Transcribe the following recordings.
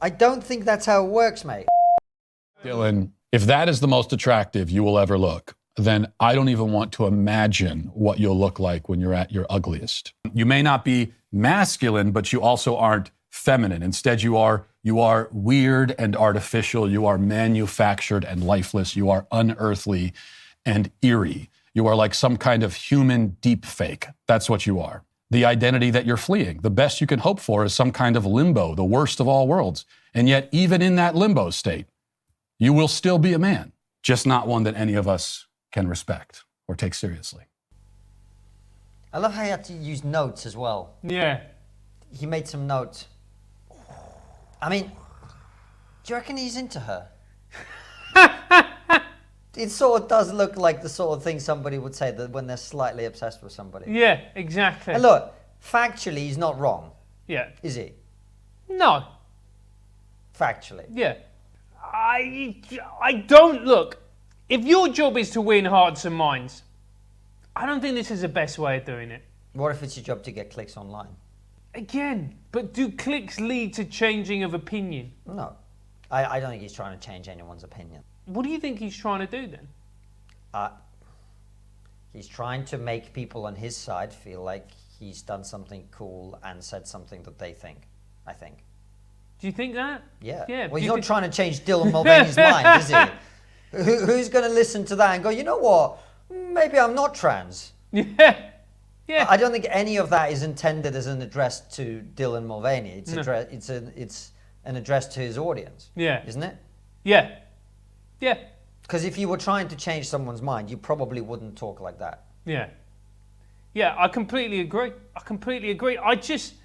I don't think that's how it works, mate. Dylan, if that is the most attractive you will ever look, then I don't even want to imagine what you'll look like when you're at your ugliest. You may not be masculine, but you also aren't feminine. Instead, you are weird and artificial. You are manufactured and lifeless. You are unearthly and eerie. You are like some kind of human deep fake. That's what you are. The identity that you're fleeing. The best you can hope for is some kind of limbo, the worst of all worlds. And yet, even in that limbo state, you will still be a man, just not one that any of us can respect or take seriously. I love how he had to use notes as well. Yeah. He made some notes. I mean, do you reckon he's into her? It sort of does look like the sort of thing somebody would say that when they're slightly obsessed with somebody. Yeah, exactly. And look, factually, he's not wrong. Yeah. Is he? No. Factually. Yeah. I don't look. If your job is to win hearts and minds, I don't think this is the best way of doing it. What if it's your job to get clicks online? Again, but do clicks lead to changing of opinion? No. I don't think he's trying to change anyone's opinion. What do you think he's trying to do then? He's trying to make people on his side feel like he's done something cool and said something that they think, I think. Do you think that? Yeah. Yeah. Well, he's not trying to change Dylan Mulvaney's mind, is he? Who's going to listen to that and go, you know what? Maybe I'm not trans. Yeah. Yeah. I don't think any of that is intended as an address to Dylan Mulvaney. It's an address to his audience. Yeah. Isn't it? Yeah. Yeah. Because if you were trying to change someone's mind, you probably wouldn't talk like that. Yeah. Yeah, I completely agree. I just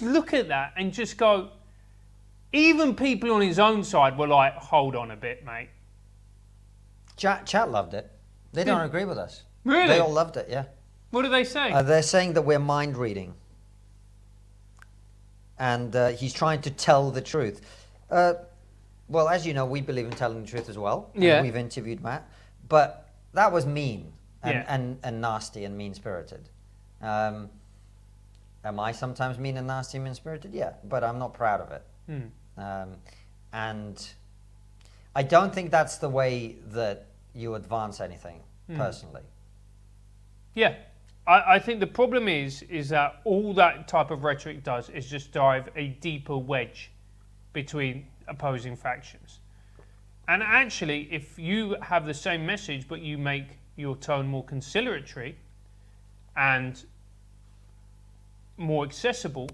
look at that and just go, even people on his own side were like, hold on a bit, mate. Chat loved it. They don't agree with us. Really? They all loved it, yeah. What do they say? They're saying that we're mind reading. And he's trying to tell the truth. Well, as you know, we believe in telling the truth as well. Yeah. We've interviewed Matt. But that was mean Yeah. and nasty and mean-spirited. Am I sometimes mean and nasty and mean-spirited? Yeah, but I'm not proud of it. And I don't think that's the way that you advance anything, personally. Yeah. I think the problem is that all that type of rhetoric does is just drive a deeper wedge between opposing factions. And actually, if you have the same message, but you make your tone more conciliatory and more accessible,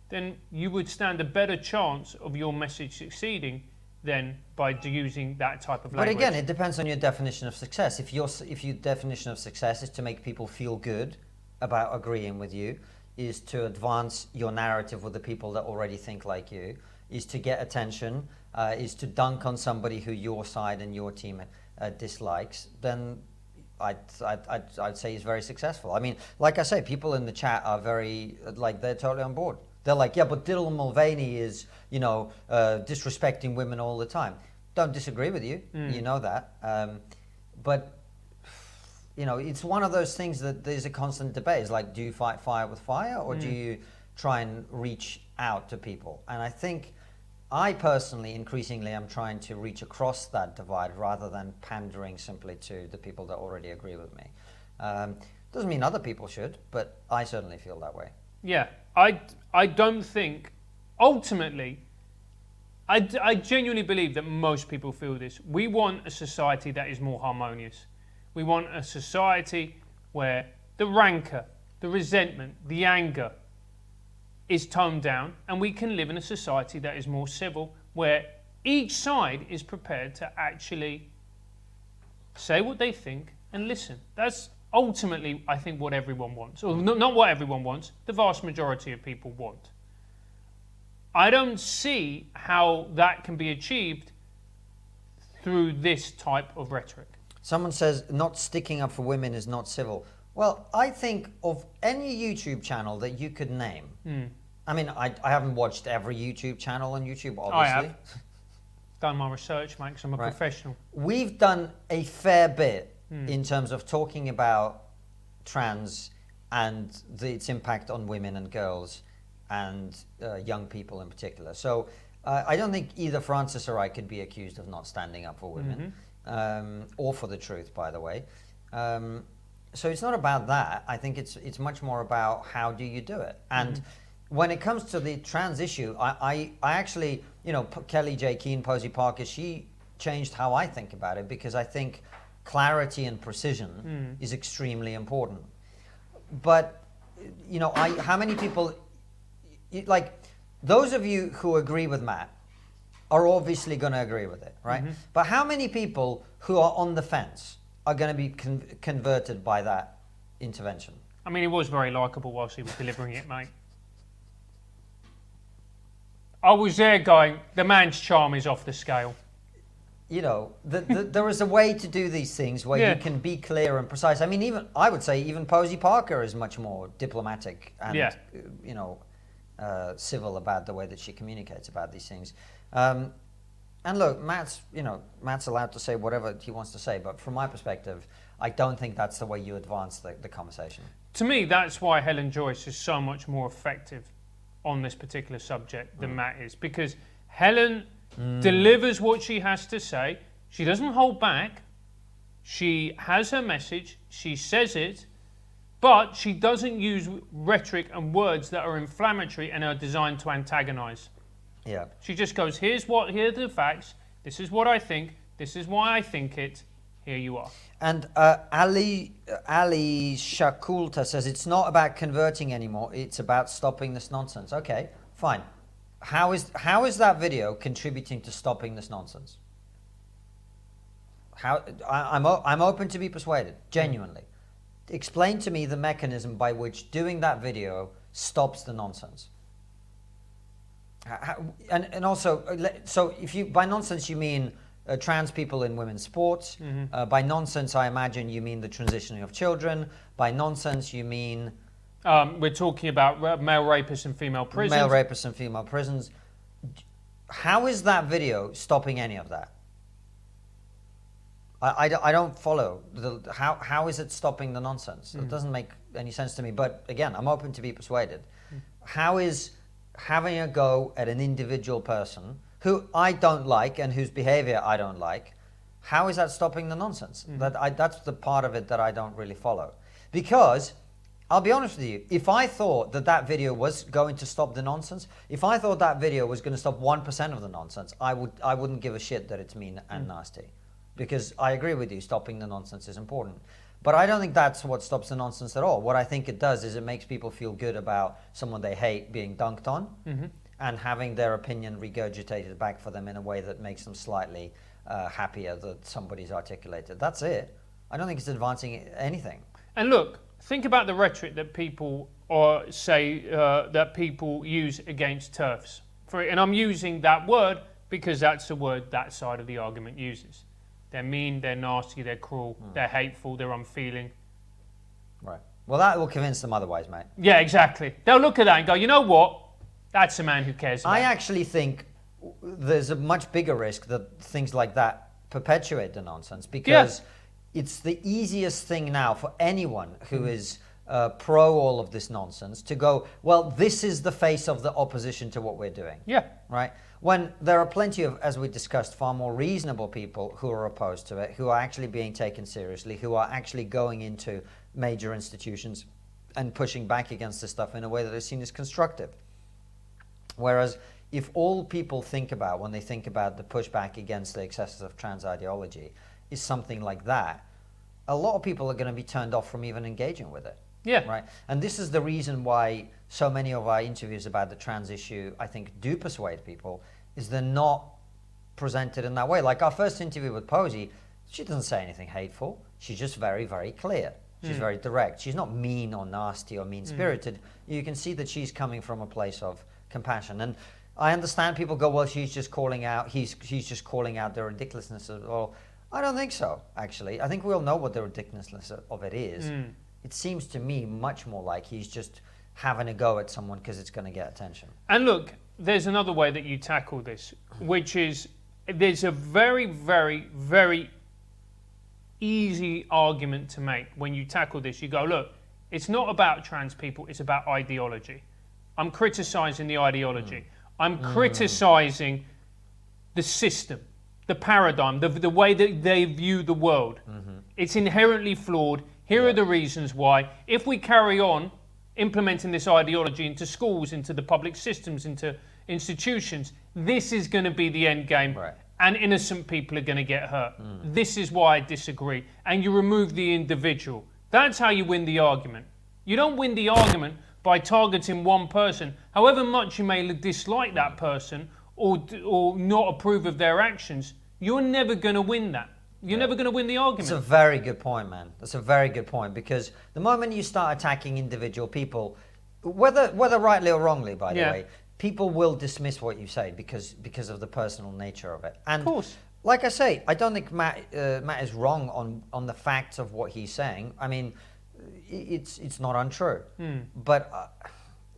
then you would stand a better chance of your message succeeding than by using that type of language. But again, it depends on your definition of success. If your definition of success is to make people feel good about agreeing with you, is to advance your narrative with the people that already think like you, is to get attention, is to dunk on somebody who your side and your team dislikes, then I'd say he's very successful. I mean, like I say, people in the chat are very, like, they're totally on board. They're like, yeah, but Dylan Mulvaney is, disrespecting women all the time. Don't disagree with you. You know that. But, it's one of those things that there's a constant debate. It's like, do you fight fire with fire, or do you try and reach out to people? And I think I personally, increasingly, am trying to reach across that divide rather than pandering simply to the people that already agree with me. Doesn't mean other people should, but I certainly feel that way. Yeah, I don't think, ultimately, I genuinely believe that most people feel this. We want a society that is more harmonious. We want a society where the rancor, the resentment, the anger is toned down, and we can live in a society that is more civil, where each side is prepared to actually say what they think and listen. That's ultimately, I think, what everyone wants. Or not what everyone wants, the vast majority of people want. I don't see how that can be achieved through this type of rhetoric. Someone says not sticking up for women is not civil. Well, I think of any YouTube channel that you could name. I mean, I haven't watched every YouTube channel on YouTube, obviously. I have. Done my research, mate, because I'm a professional. We've done a fair bit in terms of talking about trans and its impact on women and girls and young people in particular. So I don't think either Francis or I could be accused of not standing up for women, or for the truth, by the way. So it's not about that. I think it's much more about how do you do it. And when it comes to the trans issue, I actually, Kelly J. Keane, Posey Parker, she changed how I think about it, because I think clarity and precision is extremely important. But, how many people, like, those of you who agree with Matt are obviously going to agree with it, right? But how many people who are on the fence are going to be converted by that intervention? I mean, he was very likeable whilst he was delivering it, mate. I was there going, the man's charm is off the scale. There is a way to do these things where you can be clear and precise. I mean, I would say even Posey Parker is much more diplomatic and, civil about the way that she communicates about these things. And look, Matt's allowed to say whatever he wants to say, but from my perspective, I don't think that's the way you advance the conversation. To me, that's why Helen Joyce is so much more effective on this particular subject than Matt is, because Helen delivers what she has to say. She doesn't hold back. She has her message. She says it, but she doesn't use rhetoric and words that are inflammatory and are designed to antagonize. Yeah. She just goes, here are the facts. This is what I think. This is why I think it. Here you are. And Ali Shakulta says it's not about converting anymore. It's about stopping this nonsense. Okay, fine. How is that video contributing to stopping this nonsense? I'm open to be persuaded, genuinely. Explain to me the mechanism by which doing that video stops the nonsense. And also, so if you, by nonsense you mean trans people in women's sports. By nonsense, I imagine you mean the transitioning of children. By nonsense, you mean... we're talking about male rapists and female prisons. Male rapists and female prisons. How is that video stopping any of that? I don't follow. How is it stopping the nonsense? It doesn't make any sense to me. But again, I'm open to be persuaded. How is having a go at an individual person who I don't like and whose behavior I don't like, how is that stopping the nonsense? That's the part of it that I don't really follow. Because, I'll be honest with you, if I thought that video was going to stop the nonsense, if I thought that video was going to stop 1% of the nonsense, I wouldn't give a shit that it's mean and nasty. Because I agree with you, stopping the nonsense is important. But I don't think that's what stops the nonsense at all. What I think it does is it makes people feel good about someone they hate being dunked on, and having their opinion regurgitated back for them in a way that makes them slightly happier that somebody's articulated. That's it. I don't think it's advancing anything. And look, think about the rhetoric that people say that people use against TERFs. And I'm using that word because that's the word that side of the argument uses. They're mean, they're nasty, they're cruel, they're hateful, they're unfeeling. Right. Well, that will convince them otherwise, mate. Yeah, exactly. They'll look at that and go, you know what? That's a man who cares about I actually think there's a much bigger risk that things like that perpetuate the nonsense, because it's the easiest thing now for anyone who is pro all of this nonsense to go, well, this is the face of the opposition to what we're doing. Yeah. Right? When there are plenty of, as we discussed, far more reasonable people who are opposed to it, who are actually being taken seriously, who are actually going into major institutions and pushing back against this stuff in a way that is seen as constructive. Whereas if all people think about when they think about the pushback against the excesses of trans ideology is something like that, a lot of people are going to be turned off from even engaging with it. Yeah. Right. And this is the reason why so many of our interviews about the trans issue, I think, do persuade people, is they're not presented in that way. Like our first interview with Posey, she doesn't say anything hateful. She's just very, very clear. She's very direct. She's not mean or nasty or mean-spirited. You can see that she's coming from a place of compassion. And I understand people go, well, she's just calling out, he's just calling out the ridiculousness of it all. I don't think so, actually. I think we all know what the ridiculousness of it is. It seems to me much more like he's just having a go at someone because it's going to get attention. And look, there's another way that you tackle this, which is there's a very, very, very easy argument to make when you tackle this. You go, look, it's not about trans people, it's about ideology. I'm criticising the ideology. I'm criticizing the system, the paradigm, the way that they view the world. It's inherently flawed. Here are the reasons why. If we carry on implementing this ideology into schools, into the public systems, into institutions, this is going to be the end game. Right. And innocent people are going to get hurt. This is why I disagree. And you remove the individual. That's how you win the argument. You don't win the argument by targeting one person. However much you may dislike that person or not approve of their actions, you're never going to win that. You're never going to win the argument. That's a very good point, man. That's a very good point, because the moment you start attacking individual people, whether rightly or wrongly, by the way, people will dismiss what you say because of the personal nature of it. And of course. Like I say, I don't think Matt is wrong on the facts of what he's saying. I mean, it's not untrue. But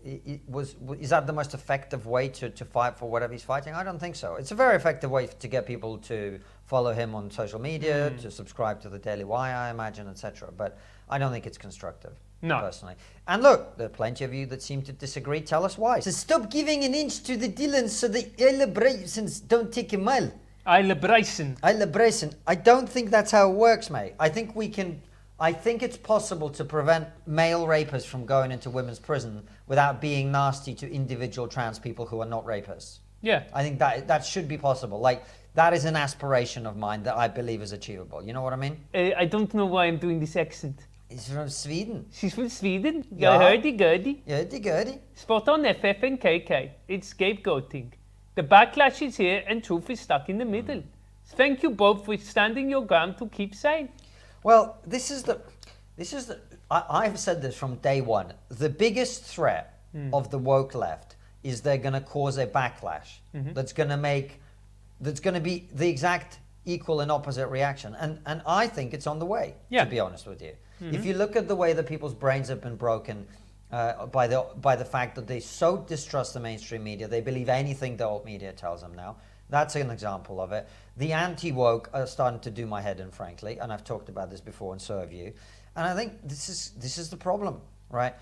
is that the most effective way to fight for whatever he's fighting? I don't think so. It's a very effective way to get people to follow him on social media, to subscribe to the Daily Wire, I imagine, etc. But I don't think it's constructive. No. Personally. And look, there are plenty of you that seem to disagree. Tell us why. So stop giving an inch to the Dylans so the Eilebreysons don't take a mile. Eilebreysson. I don't think that's how it works, mate. I think it's possible to prevent male rapists from going into women's prison without being nasty to individual trans people who are not rapists. Yeah. I think that should be possible. Like, that is an aspiration of mine that I believe is achievable. You know what I mean? I don't know why I'm doing this accent. He's from Sweden. She's from Sweden? Yeah. Hurdy-gurdy. Hurdy-gurdy. Spot on FF and KK. It's scapegoating. The backlash is here and truth is stuck in the middle. Thank you both for standing your ground to keep saying. Well, I've said this from day one. The biggest threat of the woke left is they're going to cause a backlash that's going to be the exact equal and opposite reaction. And I think it's on the way, to be honest with you. If you look at the way that people's brains have been broken by the fact that they so distrust the mainstream media, they believe anything the old media tells them now. That's an example of it. The anti-woke are starting to do my head in, frankly, and I've talked about this before, and so have you. And I think this is the problem, right?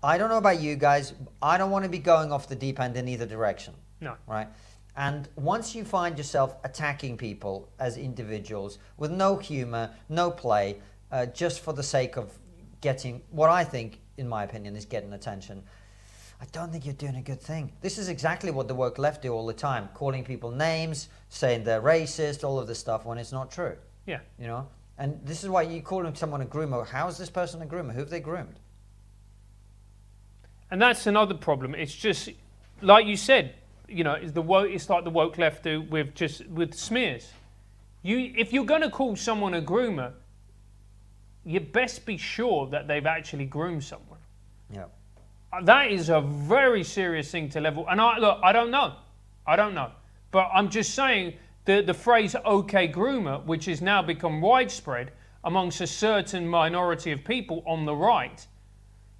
I don't know about you guys. I don't want to be going off the deep end in either direction. No. Right? And once you find yourself attacking people as individuals with no humor, no play, just for the sake of getting what I think, in my opinion, is getting attention, I don't think you're doing a good thing. This is exactly what the woke left do all the time, calling people names, saying they're racist, all of this stuff, when it's not true. Yeah. You know? And this is why you calling someone a groomer. How is this person a groomer? Who have they groomed? And that's another problem. It's just, like you said, you know, it's like the woke left do with smears. If you're going to call someone a groomer, you best be sure that they've actually groomed someone. Yeah. That is a very serious thing to level. And I don't know. But I'm just saying the phrase "okay groomer," which has now become widespread amongst a certain minority of people on the right.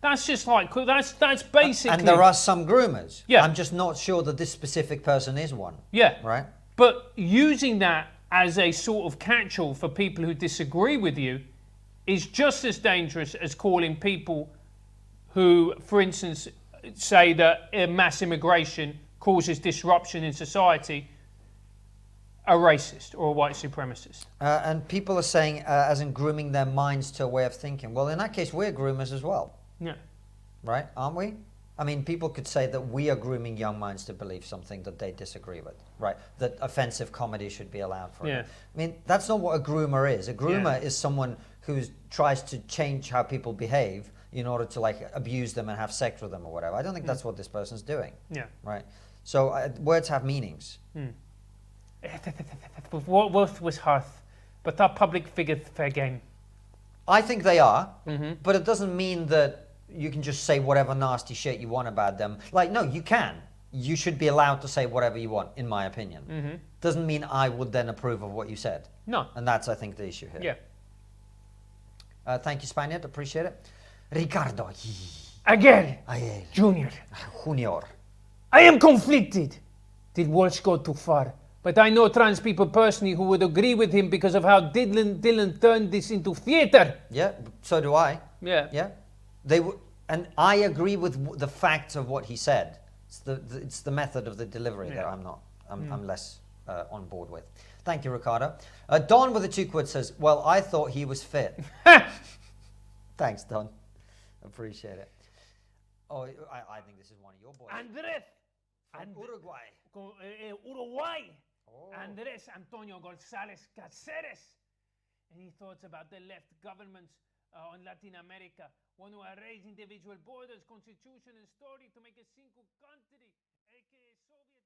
That's just like that's basically. And there are some groomers. Yeah. I'm just not sure that this specific person is one. Yeah. Right. But using that as a sort of catch-all for people who disagree with you is just as dangerous as calling people who, for instance, say that mass immigration causes disruption in society, a racist or a white supremacist. And people are saying, as in grooming their minds to a way of thinking. Well, in that case, we're groomers as well. Yeah. Right? Aren't we? I mean, people could say that we are grooming young minds to believe something that they disagree with, right? That offensive comedy should be allowed for them. I mean, that's not what a groomer is. A groomer is someone who tries to change how people behave in order to, like, abuse them and have sex with them or whatever. I don't think that's what this person's doing. Yeah. Right? So words have meanings. What was Hearth? But our public figure fair game. I think they are, but it doesn't mean that you can just say whatever nasty shit you want about them. Like, no, you can. You should be allowed to say whatever you want, in my opinion. Doesn't mean I would then approve of what you said. No. And that's, I think, the issue here. Yeah. Thank you, Spaniard. Appreciate it. Ricardo. Again. Junior. Junior. I am conflicted. Did Walsh go too far? But I know trans people personally who would agree with him because of how Dylan turned this into theater. Yeah, so do I. Yeah. Yeah. And I agree with the facts of what he said. It's the method of the delivery that I'm less on board with. Thank you, Ricardo. Don with the 2 quid says, well, I thought he was fit. Thanks, Don. Appreciate it. Oh, I think this is one of your boys. Andrés. From Uruguay. Uruguay. Oh. Andrés Antonio González Cáceres. And he thoughts about the left governments on Latin America want to erase individual borders, constitution, and story to make a single country, aka Soviet.